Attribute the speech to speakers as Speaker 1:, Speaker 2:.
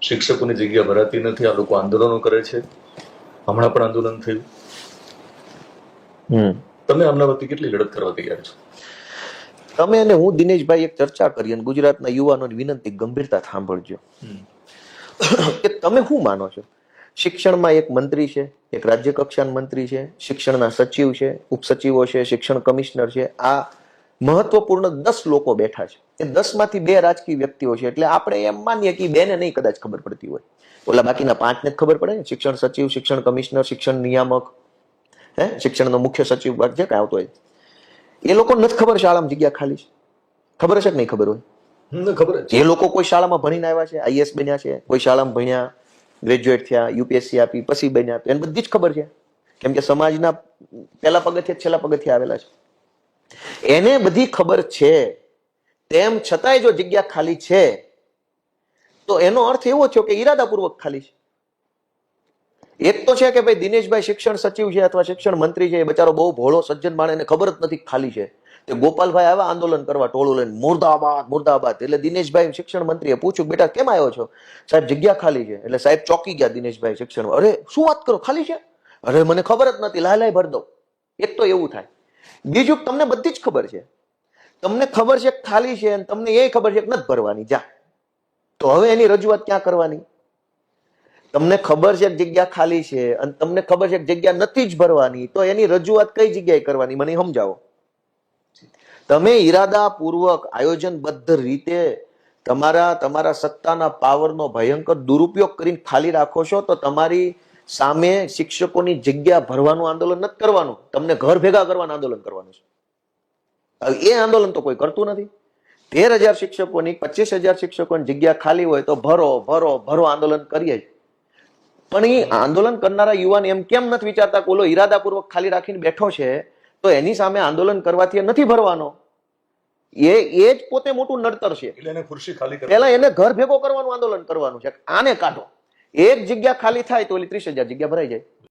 Speaker 1: શિક્ષકોની જગ્યા ભરાતી નથી, આ લોકો આંદોલનો કરે છે. હમણાં પણ આંદોલન થયું. તમે આમના વતી કેટલી લડત કરવા તૈયાર છો?
Speaker 2: તમે અને હું દિનેશભાઈ એક ચર્ચા કરી અને ગુજરાતના યુવાનોની વિનંતી ગંભીરતા સાંભળજો કે તમે શું માનો છો? શિક્ષણમાં એક મંત્રી છે, એક રાજ્ય કક્ષાના મંત્રી છે, શિક્ષણના સચિવ છે, ઉપસચિવો છે, શિક્ષણ કમિશનર છે. આ મહત્વપૂર્ણ 10 લોકો બેઠા છે. એ 10 માંથી 2 રાજકીય વ્યક્તિઓ છે. એટલે આપણે એમ માનીએ કે બેને નહીં કદાચ ખબર પડતી હોય, ઓલા બાકીના 5 ને જ ખબર પડે. શિક્ષણ સચિવ, શિક્ષણ કમિશનર, શિક્ષણ નિયામક, શિક્ષણનો મુખ્ય સચિવ જે કાંઈ આવતો હોય, એ લોકો નથી ખબર શાળામાં જગ્યા ખાલી છે. ખબર હશે કે નહીં ખબર હોય?
Speaker 1: ખબર છે.
Speaker 2: એ લોકો કોઈ શાળામાં ભણીને આવ્યા છે, આઈએસ બન્યા છે, કોઈ શાળામાં ભણ્યા, ગ્રેજ્યુએટ થયા, યુપીએસસી આપી, પછી બન્યા, તો એને બધી જ ખબર છે. કેમ કે સમાજના પહેલા પગથિયે છેલ્લા પગથિયે આવેલા છે. એને બધી ખબર છે. તેમ છતાંય જો જગ્યા ખાલી છે તો એનો અર્થ એવો થયો કે ઈરાદાપૂર્વક ખાલી છે. એક તો છે કે ભાઈ દિનેશભાઈ શિક્ષણ સચિવ છે અથવા શિક્ષણ મંત્રી છે, એ બચારો બહુ ભોળો સજ્જન માણસ, એને ખબર જ નથી ખાલી છે. તે ગોપાલભાઈ આવ્યા આંદોલન કરવા ટોળું લઈને, મુર્દાબાદ મુર્દાબાદ. એટલે દિનેશભાઈ શિક્ષણ મંત્રીએ પૂછ્યું, બેટા કેમ આવ્યો છો? સાહેબ જગ્યા ખાલી છે. એટલે સાહેબ ચોકી ગયા દિનેશભાઈ શિક્ષણ. અરે શું વાત કરો, ખાલી છે? અરે મને ખબર જ નથી, લાય ભર દો. એક તો એવું થાય. બીજું તમને બધી જ ખબર છે, તમને ખબર છે કે ખાલી છે અને તમને એ ખબર છે કે નથી ભરવાની. જા, તો હવે એની રજૂઆત ક્યાં કરવાની? તમને ખબર છે કે જગ્યા ખાલી છે અને તમને ખબર છે કે જગ્યા નથી જ ભરવાની, તો એની રજૂઆત કઈ જગ્યાએ કરવાની મને સમજાવો. તમે ઈરાદાપૂર્વક આયોજનબદ્ધ રીતે તમારા સત્તાના પાવરનો ભયંકર દુરુપયોગ કરીને ખાલી રાખો છો, તો તમારી સામે શિક્ષકોની જગ્યા ભરવાનું આંદોલન નથી કરવાનું, તમને ઘર ભેગા કરવાનું આંદોલન કરવાનું છે. એ આંદોલન તો કોઈ કરતું નથી. 13,000 શિક્ષકોની 25,000 શિક્ષકોની જગ્યા ખાલી હોય તો ભરો ભરો ભરો આંદોલન કરીએ જ. પણ એ આંદોલન કરનારા યુવાન એમ કેમ નથી વિચારતા કે ઓલો ઈરાદાપૂર્વક ખાલી રાખીને બેઠો છે તો એની સામે આંદોલન કરવાથી નથી ભરવાનો? એ જ પોતે મોટું નડતર છે. પેલા એને ઘર ભેગો કરવાનું આંદોલન કરવાનું છે. આને કાઢો, એક જગ્યા ખાલી થાય તો ઓલી 30,000 જગ્યા ભરાઈ જાય.